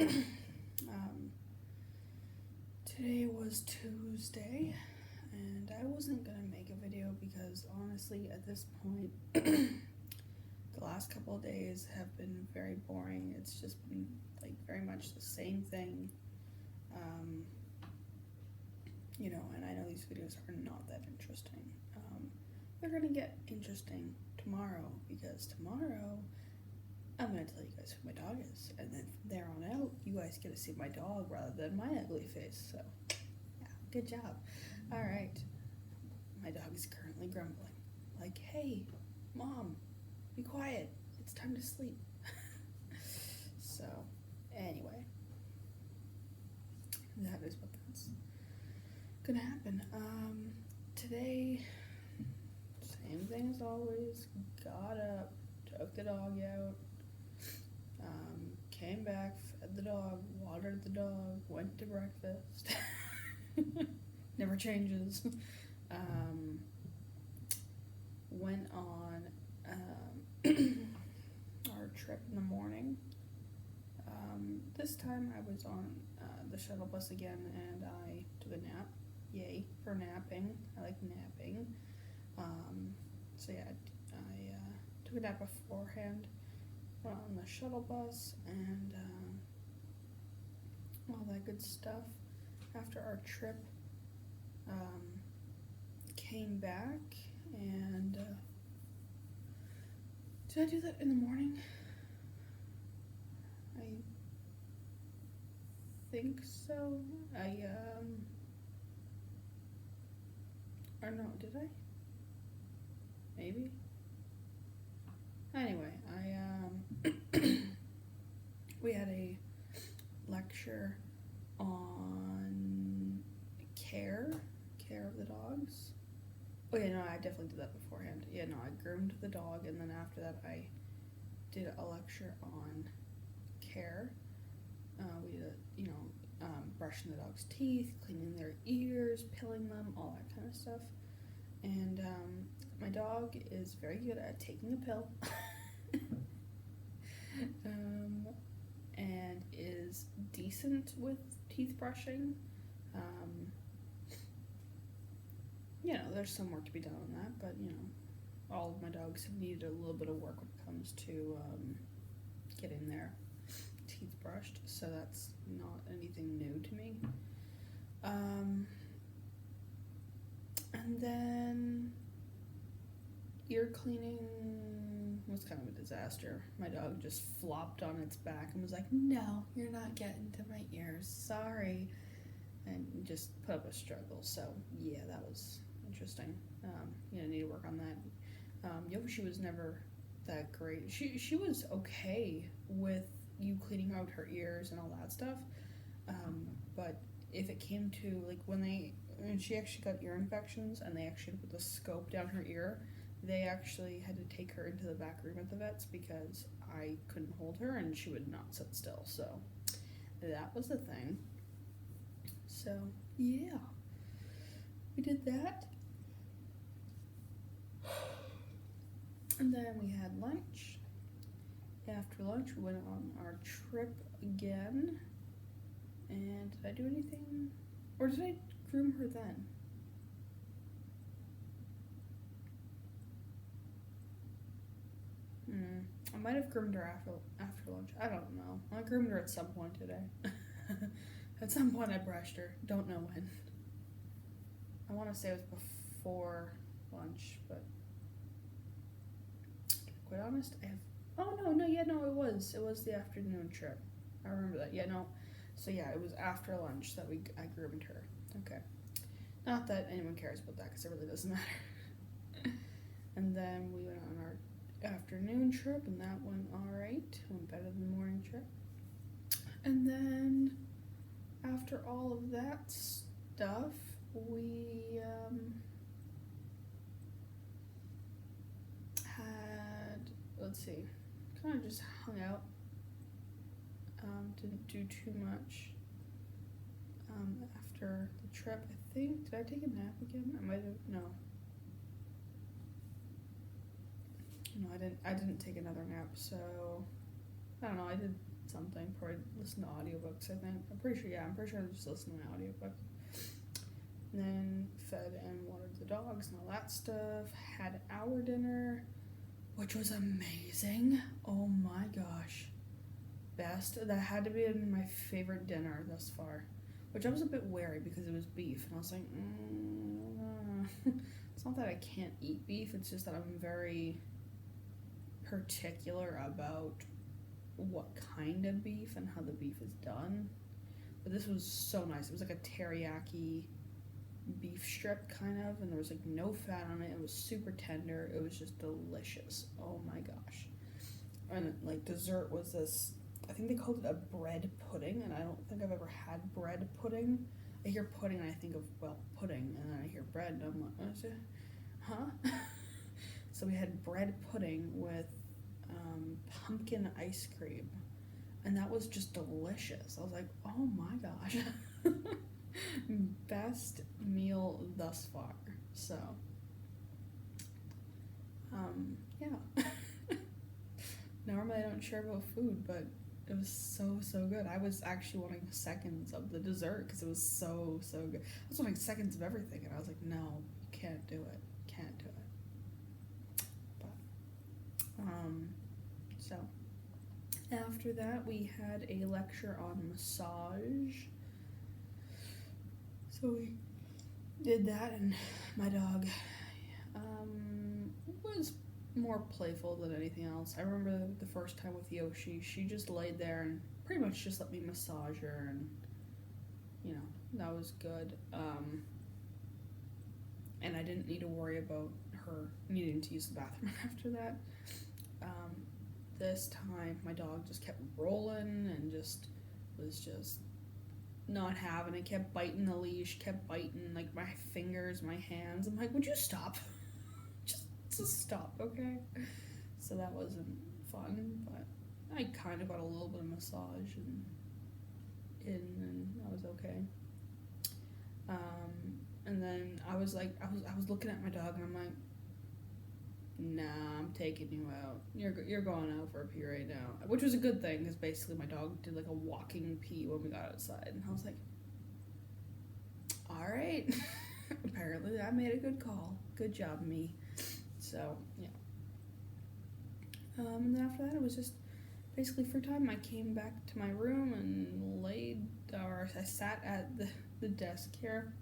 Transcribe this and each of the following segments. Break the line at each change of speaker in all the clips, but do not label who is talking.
um, Today was Tuesday, and I wasn't gonna make a video because honestly, at this point, the last couple of days have been very boring. It's just been like very much the same thing. Um, and I know these videos are not that interesting. They're gonna get interesting tomorrow because tomorrow I'm gonna tell you guys who my dog is, and then from there on out, you guys get to see my dog rather than my ugly face. So, yeah, good job. All right, my dog is currently grumbling, like, "Hey, mom, be quiet. It's time to sleep." So, anyway, that is what that's gonna happen. Today, same thing as always. Got up, took the dog out. Came back, fed the dog, watered the dog, went to breakfast. Never changes. Went on our trip in the morning. This time I was on the shuttle bus again and I took a nap. Yay for napping. I like napping. So yeah, I took a nap beforehand. Went on the shuttle bus and all that good stuff. After our trip, came back and did I do that in the morning? I think so. Or no, did I? Maybe. Anyway, we had a lecture on care of the dogs. Oh yeah, no, I definitely did that beforehand. Yeah, no, I groomed the dog, and then after that, I did a lecture on care. We did, brushing the dog's teeth, cleaning their ears, pilling them, all that kind of stuff. And my dog is very good at taking a pill. And is decent with teeth brushing. There's some work to be done on that, but all of my dogs have needed a little bit of work when it comes to getting their teeth brushed, so that's not anything new to me. And then ear cleaning was kind of a disaster. My dog just flopped on its back and was like, "No, you're not getting to my ears, sorry," and just put up a struggle. So yeah, that was interesting. Need to work on that. Yoshi was never that great. She was okay with you cleaning out her ears and all that stuff, but if it came to like when she actually got ear infections and they actually put the scope down her ear, they actually had to take her into the back room at the vet's because I couldn't hold her and she would not sit still. So that was the thing. So yeah, we did that. And then we had lunch. After lunch, we went on our trip again. And did I do anything? Or did I groom her then? I might have groomed her after lunch. I don't know. I groomed her at some point today. At some point I brushed her. Don't know when. I want to say it was before lunch, but to be quite honest, I have... Oh, no, it was. It was the afternoon trip. I remember that. Yeah, no. So yeah, it was after lunch that I groomed her. Okay. Not that anyone cares about that because it really doesn't matter. And then we went on our afternoon trip and that went alright. Went better than the morning trip. And then after all of that stuff, we kind of just hung out. Didn't do too much after the trip. I think, did I take a nap again? I might have, no, I didn't take another nap, so I don't know, I did something. Probably listen to audiobooks, I think. I'm pretty sure I just listened to my audiobook. And then fed and watered the dogs and all that stuff. Had our dinner, which was amazing. Oh my gosh. Best. That had to be my favorite dinner thus far. Which I was a bit wary because it was beef. And I was like, it's not that I can't eat beef. It's just that I'm very particular about what kind of beef and how the beef is done. But this was so nice. It was like a teriyaki beef strip kind of, and there was like no fat on it. It was super tender. It was just delicious. Oh my gosh. And like dessert was this, I think they called it a bread pudding, and I don't think I've ever had bread pudding. I hear pudding and I think of, well, pudding, and then I hear bread and I'm like, huh? So we had bread pudding with pumpkin ice cream, and that was just delicious. I was like, oh my gosh. Best meal thus far. So yeah. Normally I don't share about food, but it was so good. I was actually wanting seconds of the dessert because it was so good. I was wanting seconds of everything, and I was like, no, you can't do it. Can't do it. But so after that we had a lecture on massage. So we did that, and my dog was more playful than anything else. I remember the first time with Yoshi, she just laid there and pretty much just let me massage her, and you know, that was good. And I didn't need to worry about her needing to use the bathroom after that. This time my dog just kept rolling and was just not having it, kept biting the leash, kept biting like my fingers, my hands. I'm like, would you stop? just stop, okay? So that wasn't fun, but I kind of got a little bit of massage and I was okay. And then I was looking at my dog and I'm like, nah, I'm taking you out. You're going out for a pee right now, which was a good thing because basically my dog did like a walking pee when we got outside, and I was like, all right. Apparently I made a good call. Good job, me. So yeah. And then after that it was just basically free time. I came back to my room and I sat at the desk here,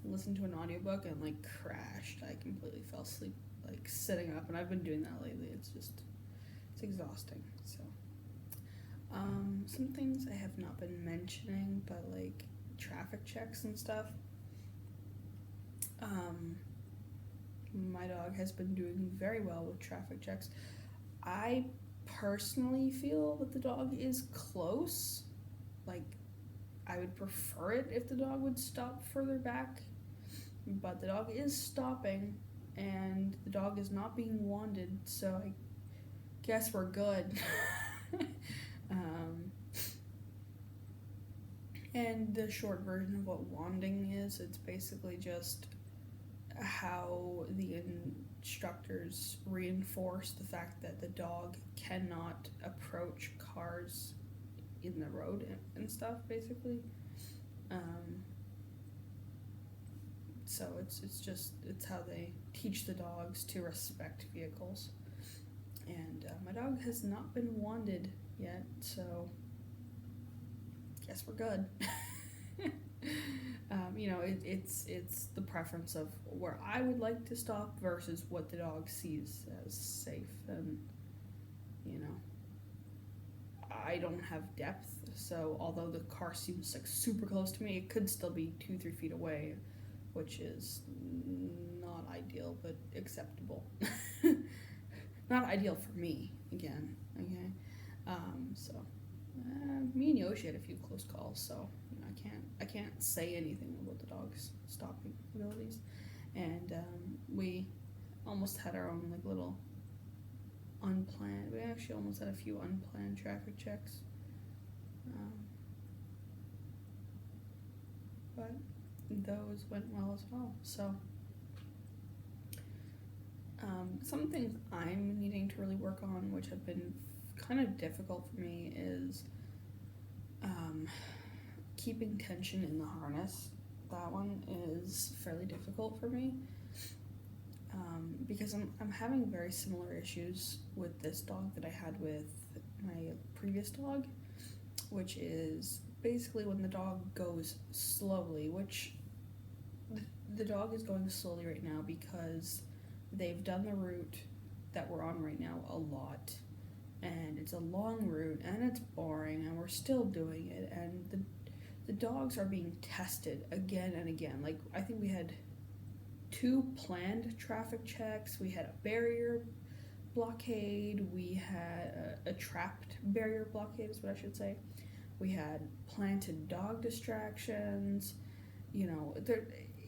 listened to an audiobook, and like crashed. I completely fell asleep like sitting up, and I've been doing that lately. It's exhausting. So some things I have not been mentioning, but like traffic checks and stuff. My dog has been doing very well with traffic checks. I personally feel that the dog is close. Like, I would prefer it if the dog would stop further back, but the dog is stopping, and the dog is not being wanded, so I guess we're good. And the short version of what wanding is, it's basically just how the instructors reinforce the fact that the dog cannot approach cars in the road and stuff, basically. So it's how they teach the dogs to respect vehicles. And my dog has not been wanded yet, so guess we're good. It's the preference of where I would like to stop versus what the dog sees as safe, and I don't have depth, so although the car seems like super close to me, it could still be 2-3 feet away, which is not ideal but acceptable. Not ideal for me, again, okay? Me and Yoshi had a few close calls, so I can't say anything about the dog's stopping abilities. And we almost had our own like little unplanned. We actually almost had a few unplanned traffic checks, but those went well as well. So some things I'm needing to really work on, which have been kind of difficult for me is keeping tension in the harness. That one is fairly difficult for me because I'm having very similar issues with this dog that I had with my previous dog, which is basically when the dog goes slowly, which the dog is going slowly right now because they've done the route that we're on right now a lot, and it's a long route and it's boring and we're still doing it, and the dogs are being tested again and again. Like, I think we had 2 planned traffic checks, we had a barrier blockade, we had a trapped barrier blockade is what I should say, we had planted dog distractions, you know,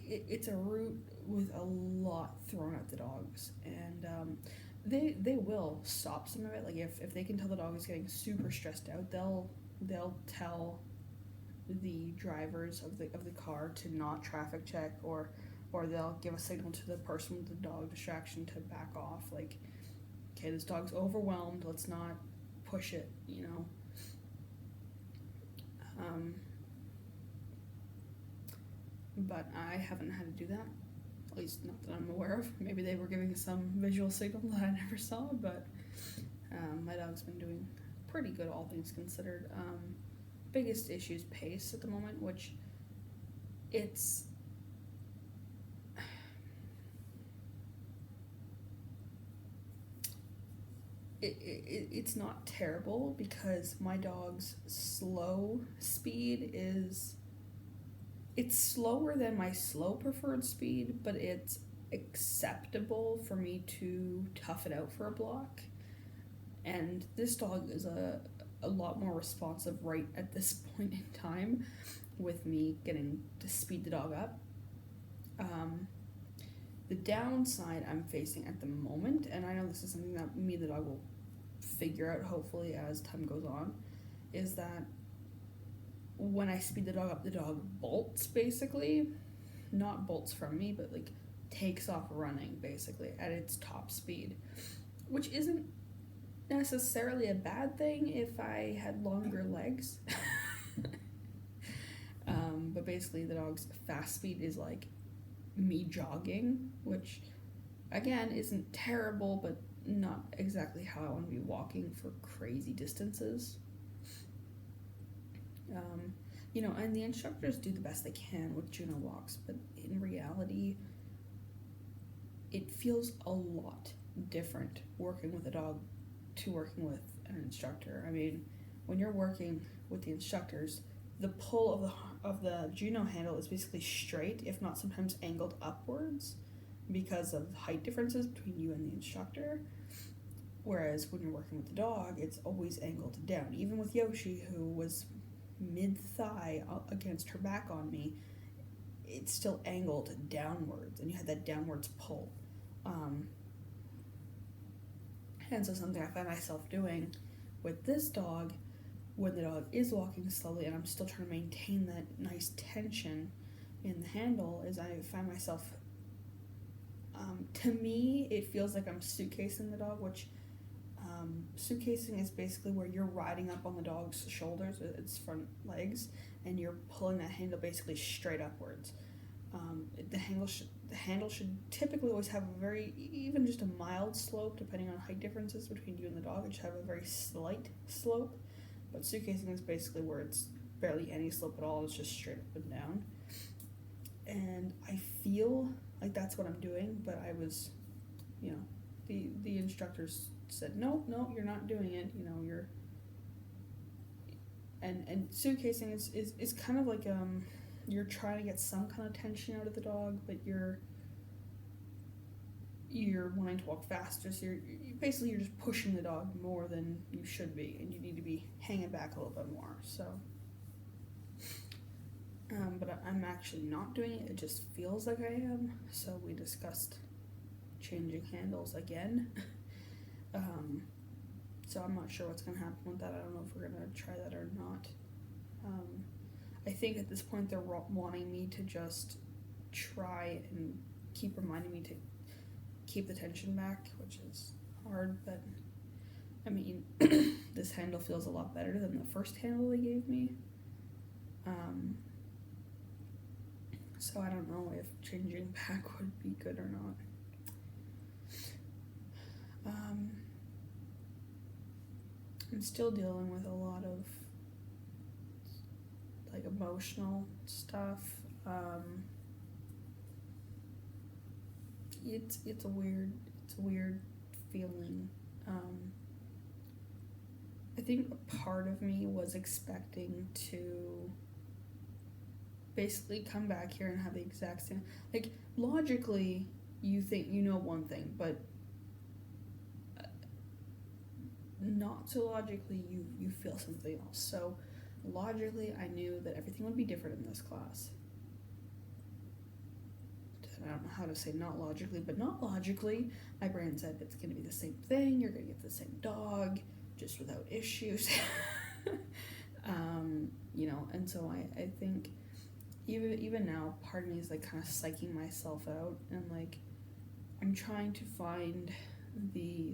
it's a route with a lot thrown at the dogs, and they will stop some of it. Like, if they can tell the dog is getting super stressed out, they'll tell the drivers of the car to not traffic check, or they'll give a signal to the person with the dog distraction to back off. Like, okay, this dog's overwhelmed, let's not push it, you know. But I haven't had to do that, at least not that I'm aware of. Maybe they were giving some visual signal that I never saw, but my dog's been doing pretty good, all things considered. Biggest issue is pace at the moment, which it's not terrible because my dog's slow speed it's slower than my slow preferred speed, but it's acceptable for me to tough it out for a block. And this dog is a lot more responsive right at this point in time with me getting to speed the dog up. The downside I'm facing at the moment, and I know this is something that me and the dog will figure out hopefully as time goes on, is that when I speed the dog up, the dog bolts, basically. Not bolts from me, but like takes off running basically at its top speed, which isn't necessarily a bad thing if I had longer legs. But basically the dog's fast speed is like me jogging, which again isn't terrible, but not exactly how I want to be walking for crazy distances. You know, and the instructors do the best they can with Juno walks, but in reality, it feels a lot different working with a dog to working with an instructor. I mean, when you're working with the instructors, the pull of the Juno handle is basically straight, if not sometimes angled upwards, because of height differences between you and the instructor. Whereas when you're working with the dog, it's always angled down. Even with Yoshi, who was mid-thigh against her back on me, it's still angled downwards, and you had that downwards pull. And so something I find myself doing with this dog, when the dog is walking slowly and I'm still trying to maintain that nice tension in the handle, is I find myself, to me, it feels like I'm suitcasing the dog, which suitcasing is basically where you're riding up on the dog's shoulders, its front legs, and you're pulling that handle basically straight upwards. The handle should typically always have a very, even just a mild slope, depending on height differences between you and the dog. It should have a very slight slope, but suitcasing is basically where it's barely any slope at all. It's just straight up and down. And I feel like that's what I'm doing, but I was, you know, the instructors said, no, you're not doing it, you know, you're, and suitcasing is kind of like, you're trying to get some kind of tension out of the dog, but you're wanting to walk faster, so you're just pushing the dog more than you should be, and you need to be hanging back a little bit more, so. But I'm actually not doing it, it just feels like I am, so we discussed changing handles again. So I'm not sure what's going to happen with that. I don't know if we're going to try that or not. I think at this point they're wanting me to just try and keep reminding me to keep the tension back, which is hard, but I mean, this handle feels a lot better than the first handle they gave me. So I don't know if changing back would be good or not. I'm still dealing with a lot of like emotional stuff. It's a weird feeling. I think a part of me was expecting to basically come back here and have the exact same, like, logically you think you know one thing, but not so logically you feel something else. So logically I knew that everything would be different in this class. I don't know how to say not logically, but not logically. My brain said it's going to be the same thing. You're going to get the same dog, just without issues. You know, and so I think even now, part of me is like kind of psyching myself out, and like I'm trying to find the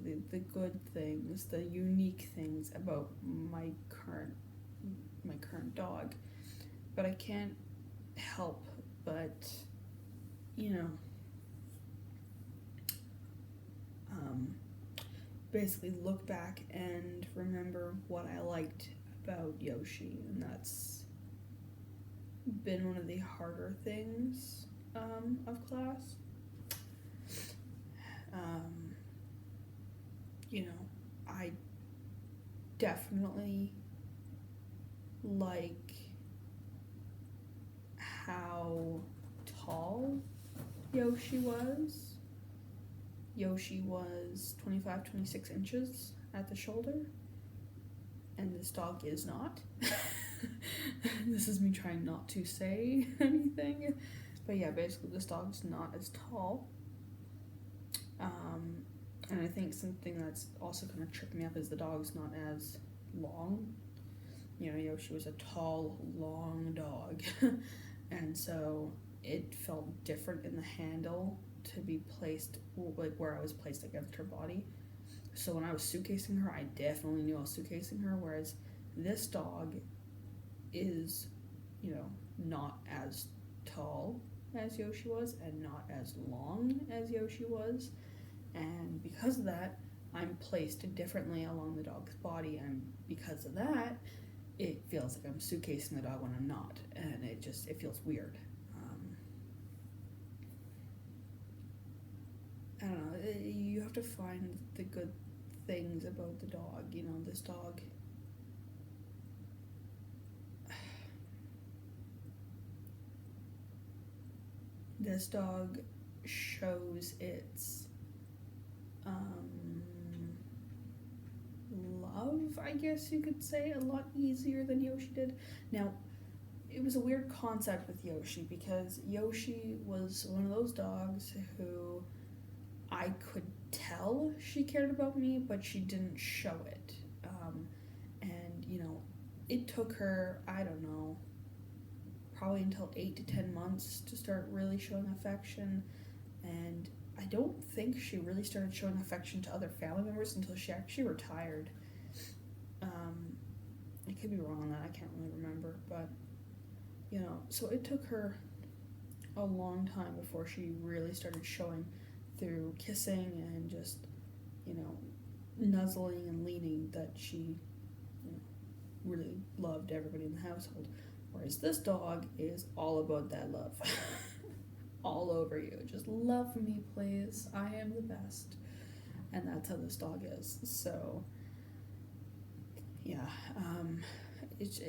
good things, the unique things about my current dog, but I can't help but, you know, basically look back and remember what I liked about Yoshi, and that's been one of the harder things of class. You know, I definitely like how tall Yoshi was. Yoshi was 25, 26 inches at the shoulder, and this dog is not. This is me trying not to say anything, but yeah, basically this dog's not as tall. And I think something that's also kind of tripped me up is the dog's not as long. You know, Yoshi was a tall, long dog, and so it felt different in the handle to be placed, like where I was placed against her body. So when I was suitcasing her, I definitely knew I was suitcasing her, whereas this dog is, you know, not as tall as Yoshi was and not as long as Yoshi was, and because of that, I'm placed differently along the dog's body, and because of that, it feels like I'm suitcasing the dog when I'm not, and it feels weird. I don't know, you have to find the good things about the dog. You know, this dog, shows its love, I guess you could say, a lot easier than Yoshi did. Now, it was a weird concept with Yoshi, because Yoshi was one of those dogs who I could tell she cared about me, but she didn't show it. And, you know, it took her, I don't know, probably until 8 to 10 months to start really showing affection. And I don't think she really started showing affection to other family members until she actually retired. I could be wrong on that, I can't really remember, but, you know, so it took her a long time before she really started showing through kissing and just, you know, nuzzling and leaning that she, you know, really loved everybody in the household. Whereas this dog is all about that love. All over you. Just love me, please. I am the best. And that's how this dog is. So, yeah, it's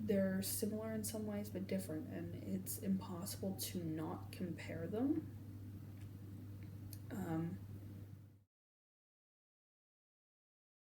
they're similar in some ways but different, and it's impossible to not compare them.